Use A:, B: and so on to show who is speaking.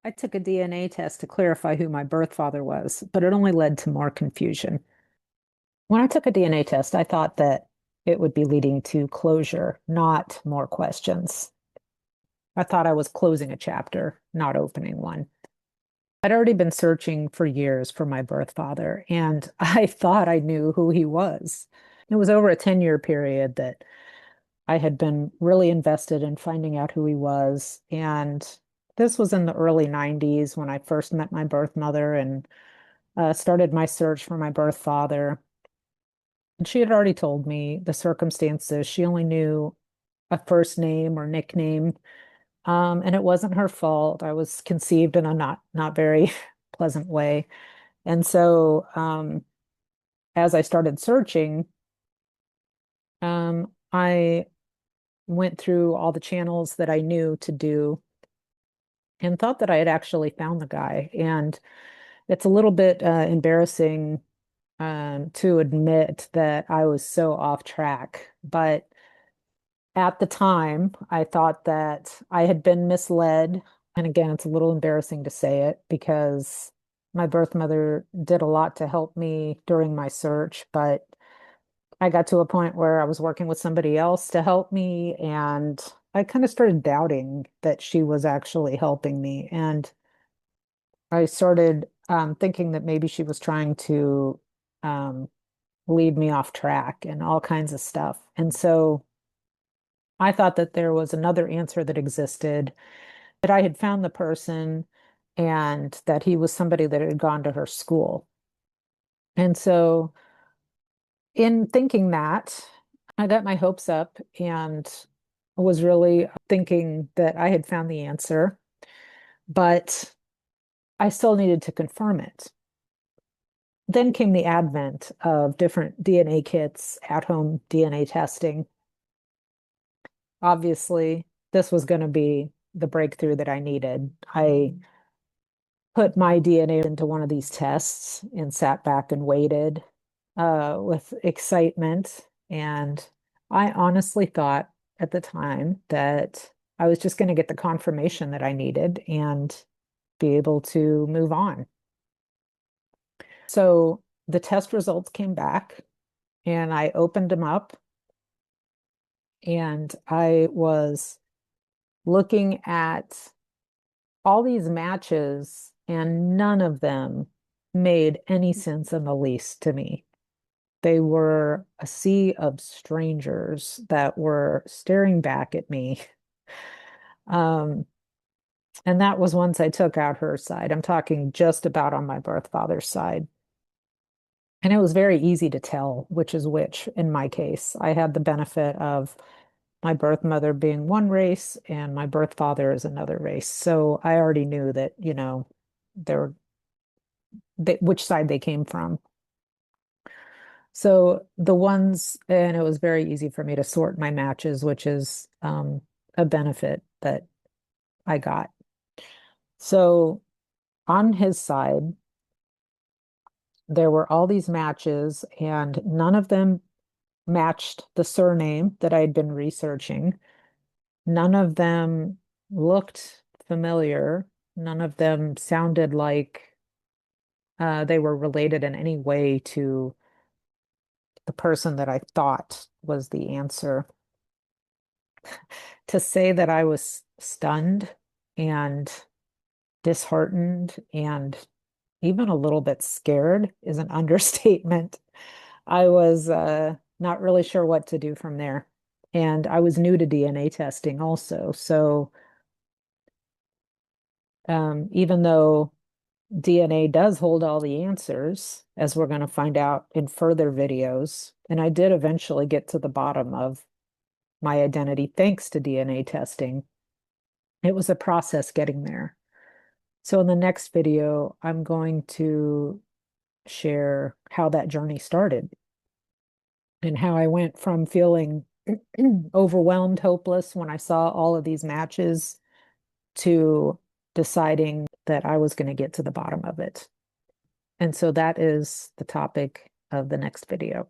A: I took a DNA test to clarify who my birth father was, but it only led to more confusion. When I took a DNA test, I thought that it would be leading to closure, not more questions. I thought I was closing a chapter, not opening one. I'd already been searching for years for my birth father, and I thought I knew who he was. It was over a 10-year period that I had been really invested in finding out who he was. And this was in the early 90s when I first met my birth mother and started my search for my birth father. And she had already told me the circumstances. She only knew a first name or nickname, and it wasn't her fault. I was conceived in a not very pleasant way. And so as I started searching, I went through all the channels that I knew to do and thought that I had actually found the guy. And it's a little bit embarrassing to admit that I was so off track. But at the time, I thought that I had been misled. And again, it's a little embarrassing to say it because my birth mother did a lot to help me during my search, but I got to a point where I was working with somebody else to help me, and I kind of started doubting that she was actually helping me. And I started thinking that maybe she was trying to um, lead me off track and all kinds of stuff. And so I thought that there was another answer that existed, that I had found the person and that he was somebody that had gone to her school. And so in thinking that, I got my hopes up and was really thinking that I had found the answer, but I still needed to confirm it. Then came the advent of different DNA kits, at-home DNA testing. Obviously, this was going to be the breakthrough that I needed. I put my DNA into one of these tests and sat back and waited with excitement. And I honestly thought at the time that I was just going to get the confirmation that I needed and be able to move on. So the test results came back and I opened them up and I was looking at all these matches and none of them made any sense in the least to me. They were a sea of strangers that were staring back at me. Um, and that was once I took out her side. I'm talking just about on my birth father's side. And it was very easy to tell which is which in my case. I had the benefit of my birth mother being one race and my birth father is another race. So I already knew that, they're which side they came from. So the ones, and it was very easy for me to sort my matches, which is a benefit that I got. So on his side, there were all these matches, and none of them matched the surname that I had been researching. None of them looked familiar. None of them sounded like they were related in any way to the person that I thought was the answer. To say that I was stunned and disheartened and even a little bit scared is an understatement. I was not really sure what to do from there. And I was new to DNA testing also. So even though DNA does hold all the answers, as we're going to find out in further videos, and I did eventually get to the bottom of my identity thanks to DNA testing, it was a process getting there. So in the next video, I'm going to share how that journey started and how I went from feeling overwhelmed, hopeless when I saw all of these matches to deciding that I was going to get to the bottom of it. And so that is the topic of the next video.